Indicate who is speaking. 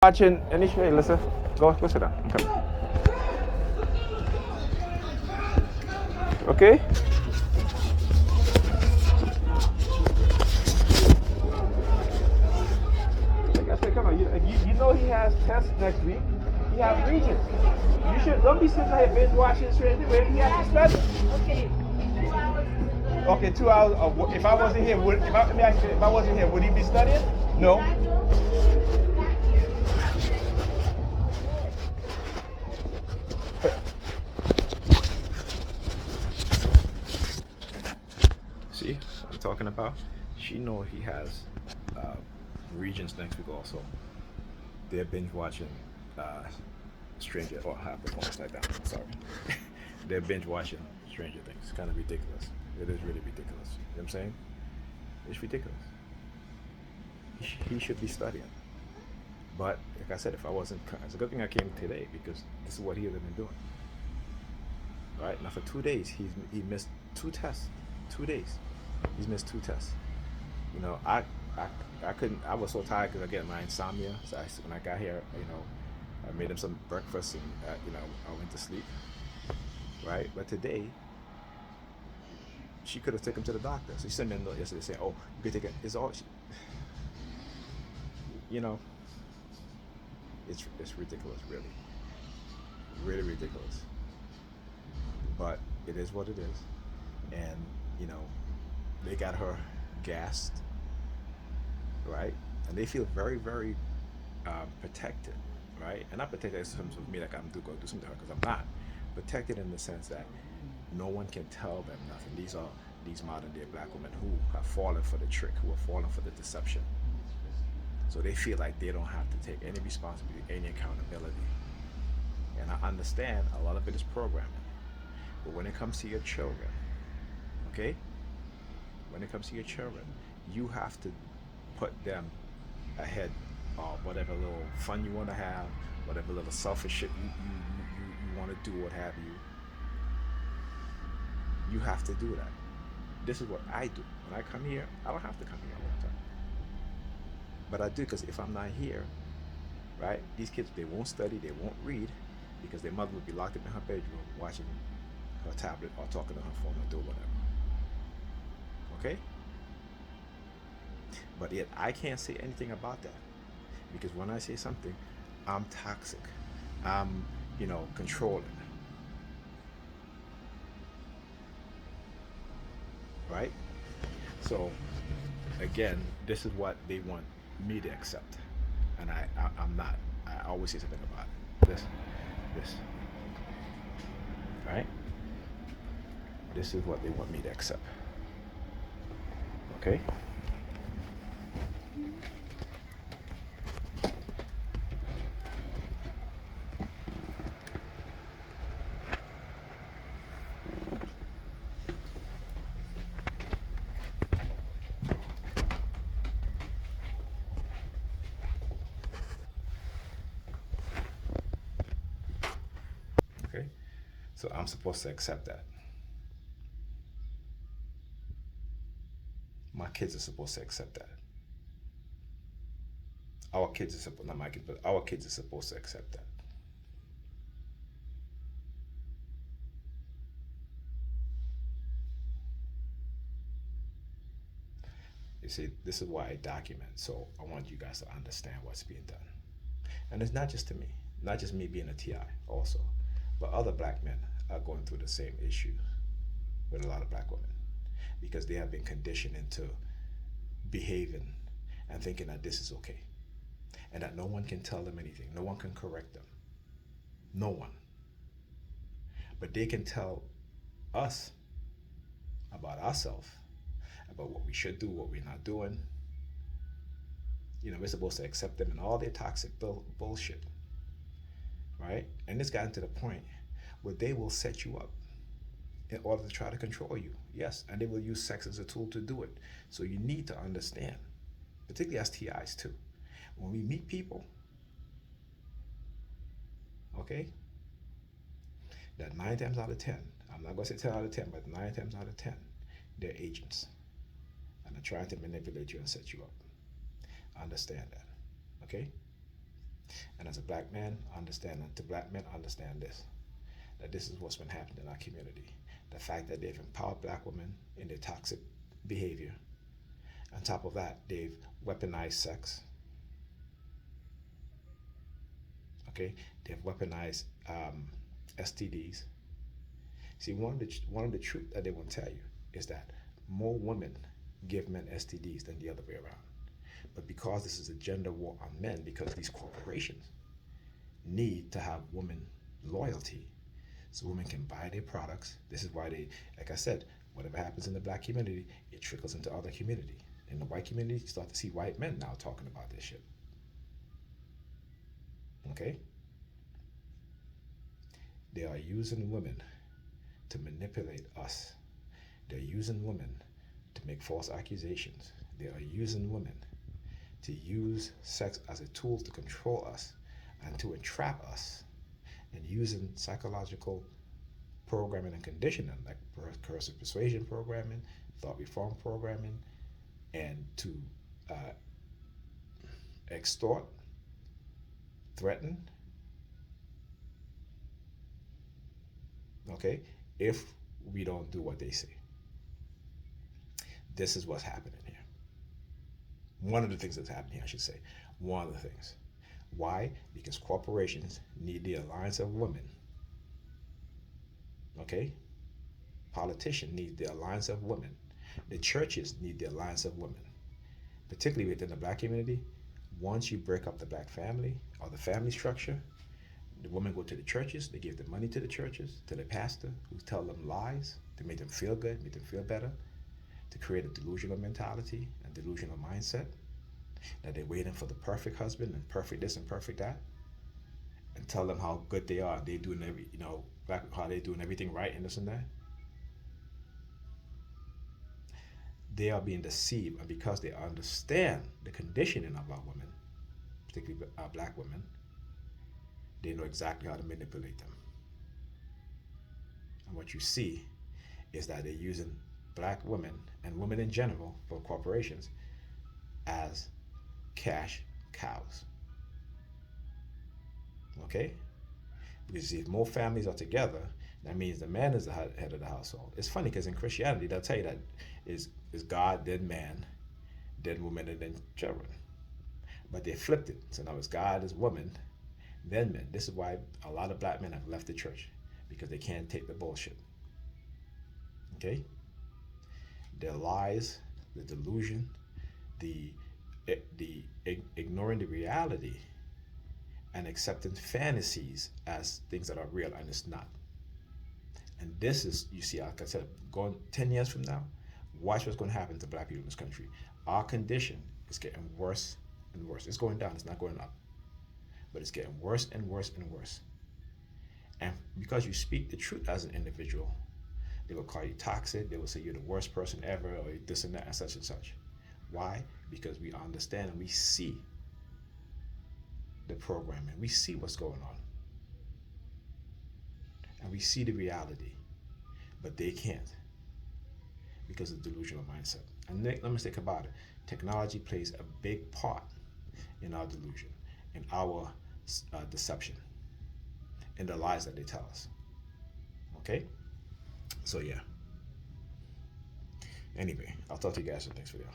Speaker 1: Watching any show, listen. Go sit down. I'm coming. Okay? Like I said, come on. You know he has tests next week. He has regions. You should don't be sitting here binge watching straight away. He has to study.
Speaker 2: Okay, 2 hours.
Speaker 1: Okay, 2 hours. If I wasn't here, let me ask you, if I wasn't here, would he be studying? No. See what I'm talking about? She know he has regions next week also. They're binge watching Stranger or High Performance like that. Sorry. They're binge watching Stranger Things. It's kind of ridiculous. It is really ridiculous. You know what I'm saying? It's ridiculous. He should be studying. But like I said, if I wasn't, it's a good thing I came today because this is what he has been doing. Right now, for 2 days, he missed 2 tests. 2 days, he's missed 2 tests. You know, I couldn't. I was so tired because I get my insomnia. So when I got here, you know, I made him some breakfast and you know, I went to sleep. Right, but today she could have taken him to the doctor. So she sent me a note yesterday saying, "Oh, you could take it." It's all, you know, it's ridiculous, really, really ridiculous. But it is what it is, and you know, they got her gassed, right? And they feel very, very protected, right? And not protected in terms of me, like I'm going to do something to her, because I'm not. Protected in the sense that no one can tell them nothing. These are these modern day black women who have fallen for the trick, who have fallen for the deception. So they feel like they don't have to take any responsibility, any accountability. And I understand a lot of it is programming. But when it comes to your children, okay? When it comes to your children, you have to put them ahead of whatever little fun you want to have, whatever little selfish shit you want to do, what have you. You have to do that. This is what I do. When I come here, I don't have to come here all the time. But I do, because if I'm not here, right, these kids, they won't study, they won't read, because their mother would be locked up in her bedroom watching her tablet or talking to her phone or doing whatever. Okay? But yet I can't say anything about that, because when I say something, I'm toxic. I'm, you know, controlling. Right? So again, this is what they want me to accept, and I'm not. I always say something about it. This, right? This is what they want me to accept. Okay? Okay? So I'm supposed to accept that. My kids are supposed to accept that. Our kids are supposed, not my kids, but our kids are supposed to accept that. You see, this is why I document. So I want you guys to understand what's being done. And it's not just to me, not just me being a TI also, but other black men are going through the same issue with a lot of black women, because they have been conditioned into behaving and thinking that this is okay, and that no one can tell them anything, no one can correct them, no one. But they can tell us about ourselves, about what we should do, what we're not doing. You know, we're supposed to accept them and all their toxic bullshit, right? And it's gotten to the point where they will set you up in order to try to control you. Yes, and they will use sex as a tool to do it. So you need to understand, particularly as TIs too, when we meet people, okay, that 9 times out of 10, I'm not going to say 10 out of 10, but 9 times out of 10, they're agents. And they're trying to manipulate you and set you up. Understand that, okay? And as a black man, understand, and to black men, understand this, that this is what's been happening in our community. The fact that they've empowered black women in their toxic behavior. On top of that, they've weaponized sex. Okay, they've weaponized STDs. See, one of the truth that they won't tell you is that more women give men STDs than the other way around. But because this is a gender war on men, because these corporations need to have women loyalty, so women can buy their products. This is why they, like I said, whatever happens in the black community, it trickles into other community. In the white community, you start to see white men now talking about this shit. Okay? They are using women to manipulate us. They're using women to make false accusations. They are using women to use sex as a tool to control us and to entrap us, and using psychological programming and conditioning like coercive persuasion programming, thought reform programming, and to extort, threaten, okay, if we don't do what they say. This is what's happening here. One of the things that's happening here, I should say. One of the things. Why? Because corporations need the alliance of women. Okay? Politicians need the alliance of women. The churches need the alliance of women. Particularly within the black community, once you break up the black family or the family structure, the women go to the churches, they give the money to the churches, to the pastor, who tell them lies to make them feel good, make them feel better, to create a delusional mentality and delusional mindset, that they're waiting for the perfect husband and perfect this and perfect that, and tell them how good they are, they doing how they doing everything right and this and that. They are being deceived, and because they understand the conditioning of our women, particularly our black women, they know exactly how to manipulate them. And what you see is that they're using black women and women in general for corporations as cash cows. Okay? Because if more families are together, that means the man is the head of the household. It's funny because in Christianity, they'll tell you that is God, then man, then woman, and then children. But they flipped it. So now it's God is woman, then men. This is why a lot of black men have left the church, because they can't take the bullshit. Okay? Their lies, the delusion, the ignoring the reality, and accepting fantasies as things that are real, and it's not. And this is, you see, like I said, going 10 years from now, watch what's going to happen to black people in this country. Our condition is getting worse and worse. It's going down, it's not going up. But it's getting worse and worse and worse. And because you speak the truth as an individual, they will call you toxic, they will say you're the worst person ever, or this and that, and such and such. Why? Because we understand and we see the programming, we see what's going on. And we see the reality, but they can't, because of the delusional mindset. And make no mistake about it, technology plays a big part in our delusion, in our deception, in the lies that they tell us. Okay? So yeah. Anyway, I'll talk to you guys in the next video.